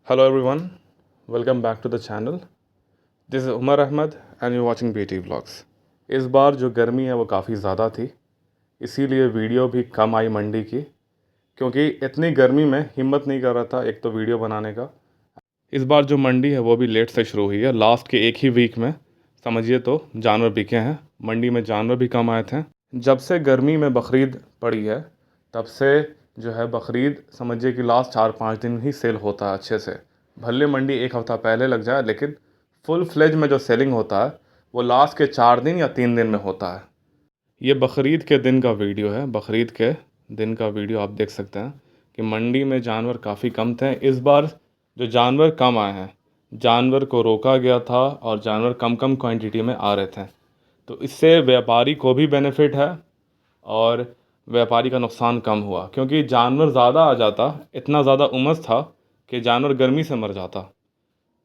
Hello everyone, welcome back to the channel. This is Umar Ahmed and you're watching BT Vlogs. इस बार जो गर्मी है वो काफ़ी ज़्यादा थी, इसीलिए वीडियो भी कम आई मंडी की, क्योंकि इतनी गर्मी में हिम्मत नहीं कर रहा था एक तो वीडियो बनाने का। इस बार जो मंडी है वो भी लेट से शुरू हुई है। लास्ट के एक ही वीक में समझिए तो जानवर बिके हैं, मंडी में जानवर भी कम आए थे। जब से गर्मी में बकरीद पड़ी है तब से जो है बकरीद समझिए कि लास्ट 4-5 दिन ही सेल होता है अच्छे से। भले मंडी एक हफ़्ता पहले लग जाए, लेकिन फुल फ्लेज में जो सेलिंग होता है वो लास्ट के 4 दिन या 3 दिन में होता है। ये बकरीद के दिन का वीडियो है। बकरीद के दिन का वीडियो आप देख सकते हैं कि मंडी में जानवर काफ़ी कम थे। इस बार जो जानवर कम आए हैं, जानवर को रोका गया था और जानवर कम कम क्वांटिटी में आ रहे थे, तो इससे व्यापारी को भी बेनिफिट है और व्यापारी का नुकसान कम हुआ, क्योंकि जानवर ज़्यादा आ जाता, इतना ज़्यादा उमस था कि जानवर गर्मी से मर जाता।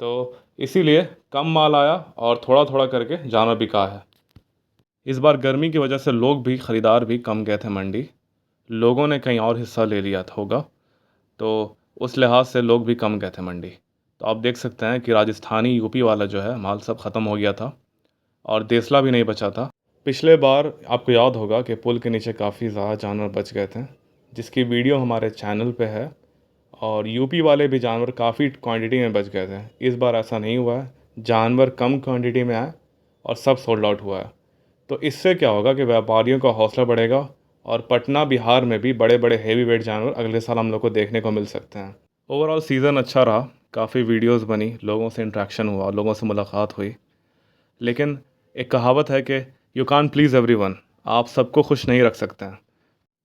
तो इसीलिए कम माल आया और थोड़ा थोड़ा करके जानवर बिका है। इस बार गर्मी की वजह से लोग भी, ख़रीदार भी कम गए थे मंडी। लोगों ने कहीं और हिस्सा ले लिया था होगा, तो उस लिहाज से लोग भी कम गए थे मंडी। तो आप देख सकते हैं कि राजस्थानी यूपी वाला जो है माल सब ख़त्म हो गया था और देसला भी नहीं बचा था। पिछले बार आपको याद होगा कि पुल के नीचे काफ़ी ज़्यादा जानवर बच गए थे, जिसकी वीडियो हमारे चैनल पे है, और यूपी वाले भी जानवर काफ़ी क्वांटिटी में बच गए थे। इस बार ऐसा नहीं हुआ है, जानवर कम क्वांटिटी में आए और सब सोल्ड आउट हुआ है। तो इससे क्या होगा कि व्यापारियों का हौसला बढ़ेगा और पटना बिहार में भी बड़े बड़े हेवी वेट जानवर अगले साल हम लोग को देखने को मिल सकते हैं। ओवरऑल सीज़न अच्छा रहा, काफ़ी वीडियोस बनी, लोगों से इंटरेक्शन हुआ, लोगों से मुलाकात हुई। लेकिन एक कहावत है कि यू कांट प्लीज़ एवरीवन, आप सबको खुश नहीं रख सकते हैं।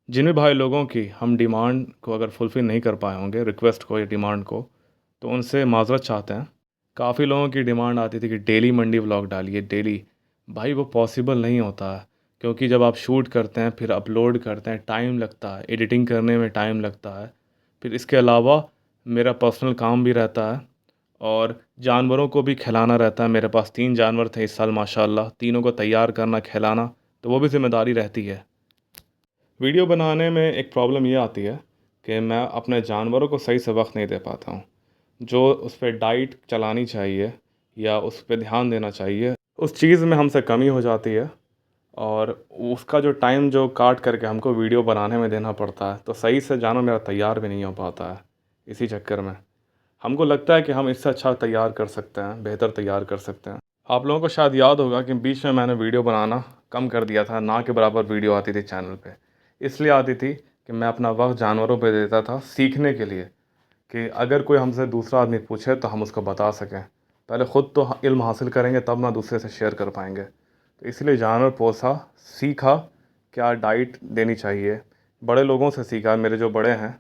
जिन भी भाई लोगों की हम डिमांड को अगर फुलफ़िल नहीं कर पाए होंगे, रिक्वेस्ट को या डिमांड को, तो उनसे माज़रत चाहते हैं। काफ़ी लोगों की डिमांड आती थी कि डेली मंडी व्लॉग डालिए, डेली। भाई वो पॉसिबल नहीं होता है, क्योंकि जब आप शूट करते हैं फिर अपलोड करते हैं, टाइम लगता है, एडिटिंग करने में टाइम लगता है। फिर इसके अलावा मेरा पर्सनल काम भी रहता है और जानवरों को भी खिलाना रहता है। मेरे पास 3 जानवर थे इस साल माशाल्लाह, तीनों को तैयार करना, खिलाना, तो वो भी ज़िम्मेदारी रहती है। वीडियो बनाने में एक प्रॉब्लम ये आती है कि मैं अपने जानवरों को सही से वक्त नहीं दे पाता हूँ। जो उस पे डाइट चलानी चाहिए या उस पे ध्यान देना चाहिए, उस चीज़ में हमसे कमी हो जाती है, और उसका जो टाइम जो काट करके हमको वीडियो बनाने में देना पड़ता है, तो सही से जानवर मेरा तैयार भी नहीं हो पाता है। इसी चक्कर में हमको लगता है कि हम इससे अच्छा तैयार कर सकते हैं, बेहतर तैयार कर सकते हैं। आप लोगों को शायद याद होगा कि बीच में मैंने वीडियो बनाना कम कर दिया था, ना के बराबर वीडियो आती थी चैनल पे। इसलिए आती थी कि मैं अपना वक्त जानवरों पे देता था सीखने के लिए, कि अगर कोई हमसे दूसरा आदमी पूछे तो हम उसको बता सकें। पहले ख़ुद तो इल्म हासिल करेंगे तब ना दूसरे से शेयर कर पाएंगे। तो इसलिए जानवर पोसा, सीखा क्या डाइट देनी चाहिए, बड़े लोगों से सीखा, मेरे जो बड़े हैं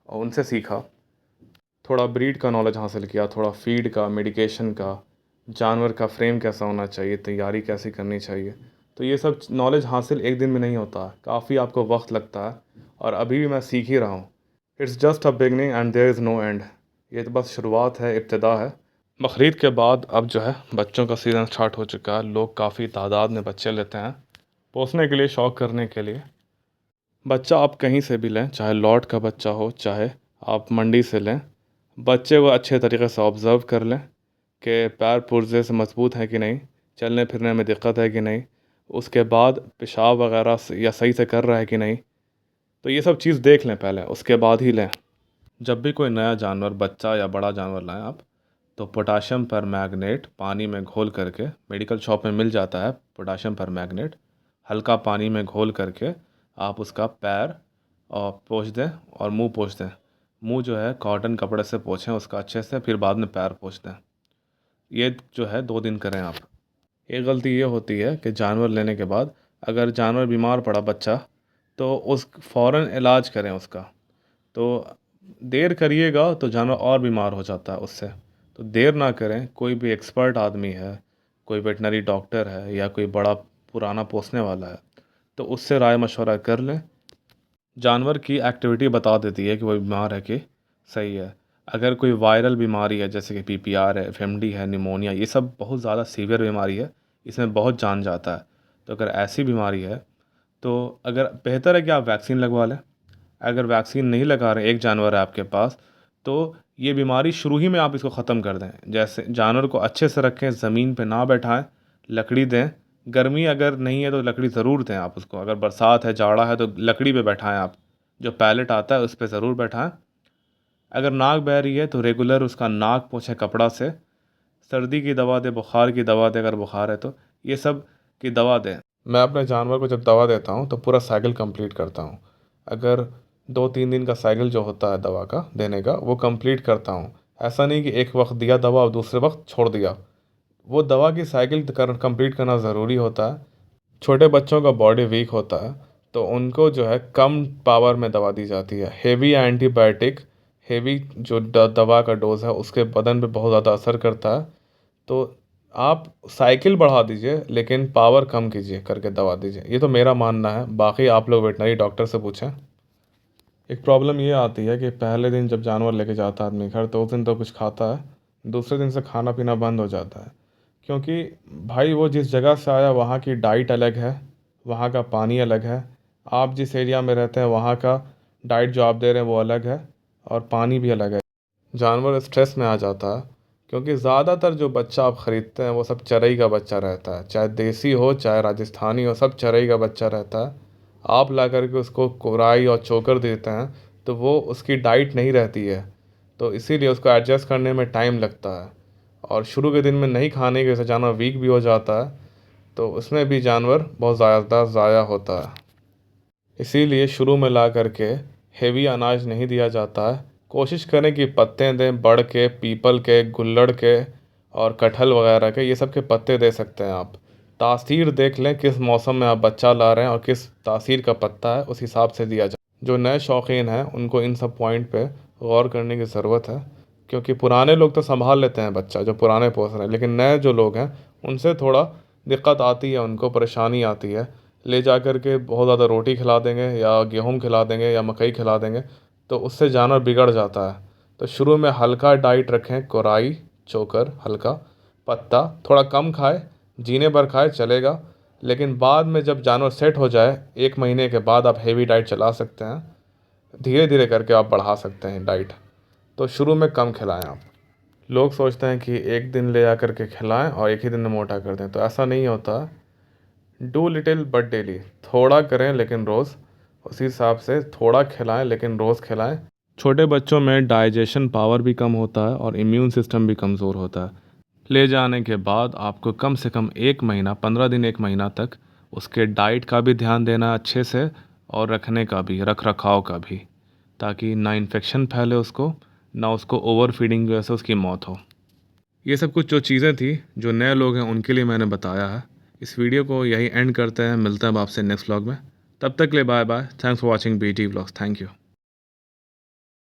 और उनसे सीखा। थोड़ा ब्रीड का नॉलेज हासिल किया, थोड़ा फीड का, मेडिकेशन का, जानवर का फ्रेम कैसा होना चाहिए, तैयारी कैसी करनी चाहिए। तो ये सब नॉलेज हासिल एक दिन में नहीं होता है, काफ़ी आपको वक्त लगता है, और अभी भी मैं सीख ही रहा हूँ। It's just a beginning and there is no end. ये तो बस शुरुआत है, इब्तिदा है। बकरीद के बाद अब जो है बच्चों का सीज़न स्टार्ट हो चुका है। लोग काफ़ी तादाद में बच्चे लेते हैं पोसने के लिए, शौक़ करने के लिए। बच्चा आप कहीं से भी लें, चाहे लॉट का बच्चा हो, चाहे आप मंडी से लें, बच्चे को अच्छे तरीके से ऑब्ज़र्व कर लें कि पैर पुर्जे से मज़बूत हैं कि नहीं, चलने फिरने में दिक्कत है कि नहीं, उसके बाद पेशाब वगैरह या सही से कर रहा है कि नहीं। तो ये सब चीज़ देख लें पहले, उसके बाद ही लें। जब भी कोई नया जानवर, बच्चा या बड़ा जानवर लाएं आप, तो पोटाशियम परमैंगनेट पानी में घोल करके, मेडिकल शॉप में मिल जाता है पोटाशियम परमैंगनेट, हल्का पानी में घोल करके आप उसका पैर और पोंछ दें और मुंह पोंछ दें। मुंह जो है कॉटन कपड़े से पोंछें उसका अच्छे से, फिर बाद में पैर पोंछ दें। ये जो है 2 दिन करें आप। एक गलती ये होती है कि जानवर लेने के बाद अगर जानवर बीमार पड़ा बच्चा, तो उस फ़ौरन इलाज करें उसका। तो देर करिएगा तो जानवर और बीमार हो जाता है उससे। तो देर ना करें। कोई भी एक्सपर्ट आदमी है, कोई वेटनरी डॉक्टर है या कोई बड़ा पुराना पोसने वाला है, तो उससे राय मशवरा कर लें। जानवर की एक्टिविटी बता देती है कि वो बीमार है कि सही है। अगर कोई वायरल बीमारी है जैसे कि पीपीआर है, एफएमडी है, निमोनिया, ये सब बहुत ज़्यादा सीवियर बीमारी है, इसमें बहुत जान जाता है। तो अगर ऐसी बीमारी है तो अगर बेहतर है कि आप वैक्सीन लगवा लें। अगर वैक्सीन नहीं लगा रहे, एक जानवर है आपके पास, तो ये बीमारी शुरू ही में आप इसको ख़त्म कर दें। जैसे जानवर को अच्छे से रखें, ज़मीन पे ना बैठाएं, लकड़ी दें। गर्मी अगर नहीं है तो लकड़ी ज़रूर दें आप उसको। अगर बरसात है, जाड़ा है तो लकड़ी पे बैठाएं आप, जो पैलेट आता है उस पर ज़रूर बैठाएं। अगर नाक बह रही है तो रेगुलर उसका नाक पोंछें कपड़ा से। सर्दी की दवा दें, बुखार की दवा दें अगर बुखार है तो, ये सब की दवा दें। मैं अपने जानवर को जब दवा देता हूँ तो पूरा साइकिल कंप्लीट करता हूँ। अगर 2-3 दिन का साइकिल जो होता है दवा का देने का, वो कंप्लीट करता हूँ। ऐसा नहीं कि एक वक्त दिया दवा और दूसरे वक्त छोड़ दिया। वो दवा की साइकिल कंप्लीट करना ज़रूरी होता है। छोटे बच्चों का बॉडी वीक होता है तो उनको जो है कम पावर में दवा दी जाती है। हेवी एंटीबायोटिक, हेवी जो दवा का डोज है उसके बदन पे बहुत ज़्यादा असर करता है। तो आप साइकिल बढ़ा दीजिए लेकिन पावर कम कीजिए करके दवा दीजिए। ये तो मेरा मानना है, बाकी आप लोग वेटनरी डॉक्टर से पूछें। एक प्रॉब्लम ये आती है कि पहले दिन जब जानवर लेके जाता है आदमी घर तो उस दिन तो कुछ खाता है, दूसरे दिन से खाना पीना बंद हो जाता है। क्योंकि भाई वो जिस जगह से आया वहाँ की डाइट अलग है, वहाँ का पानी अलग है। आप जिस एरिया में रहते हैं वहाँ का डाइट जो आप दे रहे हैं वो अलग है और पानी भी अलग है। जानवर स्ट्रेस में आ जाता है क्योंकि ज़्यादातर जो बच्चा आप ख़रीदते हैं वो सब चरई का बच्चा रहता है, चाहे देसी हो चाहे राजस्थानी हो, सब चरई का बच्चा रहता है। आप ला करके उसको कोराई और चोकर देते हैं तो वो उसकी डाइट नहीं रहती है, तो इसीलिए उसको एडजस्ट करने में टाइम लगता है। और शुरू के दिन में नहीं खाने की वजह से जानवर वीक भी हो जाता है, तो उसमें भी जानवर बहुत ज़्यादा ज़ाया होता है। इसीलिए शुरू में ला करके हेवी अनाज नहीं दिया जाता है। कोशिश करें कि पत्ते दें, बड़ के, पीपल के, गुल्लड़ के और कटहल वगैरह के, ये सब के पत्ते दे सकते हैं आप। तासीर देख लें किस मौसम में आप बच्चा ला रहे हैं और किस तासीर का पत्ता है, उस हिसाब से दिया जाए। जो नए शौकीन हैं उनको इन सब पॉइंट पे गौर करने की ज़रूरत है, क्योंकि पुराने लोग तो संभाल लेते हैं बच्चा, जो पुराने पोस रहे हैं, लेकिन नए जो लोग हैं उनसे थोड़ा दिक्कत आती है, उनको परेशानी आती है। ले जा कर के बहुत ज़्यादा रोटी खिला देंगे या गेहूँ खिला देंगे या मकई खिला देंगे तो उससे जानवर बिगड़ जाता है। तो शुरू में हल्का डाइट रखें, कोराई, चोकर, हल्का पत्ता, थोड़ा कम खाए, जीने भर खाए चलेगा। लेकिन बाद में जब जानवर सेट हो जाए 1 महीने के बाद आप हेवी डाइट चला सकते हैं, धीरे धीरे करके आप बढ़ा सकते हैं डाइट। तो शुरू में कम खिलाएं आप। लोग सोचते हैं कि एक दिन ले जा कर के खिलाएं और एक ही दिन में मोटा कर दें, तो ऐसा नहीं होता। डू लिटिल बट डेली, थोड़ा करें लेकिन रोज़। उसी हिसाब से थोड़ा खिलाएं लेकिन रोज़ खिलाएं। छोटे बच्चों में डाइजेशन पावर भी कम होता है और इम्यून सिस्टम भी कमज़ोर होता है। ले जाने के बाद आपको कम से कम 1 महीना, 15 दिन, 1 महीना तक उसके डाइट का भी ध्यान देना अच्छे से और रखने का भी, रख रखाव का भी, ताकि ना इन्फेक्शन फैले उसको, ना उसको ओवर फीडिंग की वजह से उसकी मौत हो। ये सब कुछ जो चीज़ें थी जो नए लोग हैं उनके लिए मैंने बताया है। इस वीडियो को यही एंड करते हैं, मिलते हैं आपसे नेक्स्ट व्लॉग में। तब तक के लिए bye bye. Thanks for watching BT vlogs. Thank you.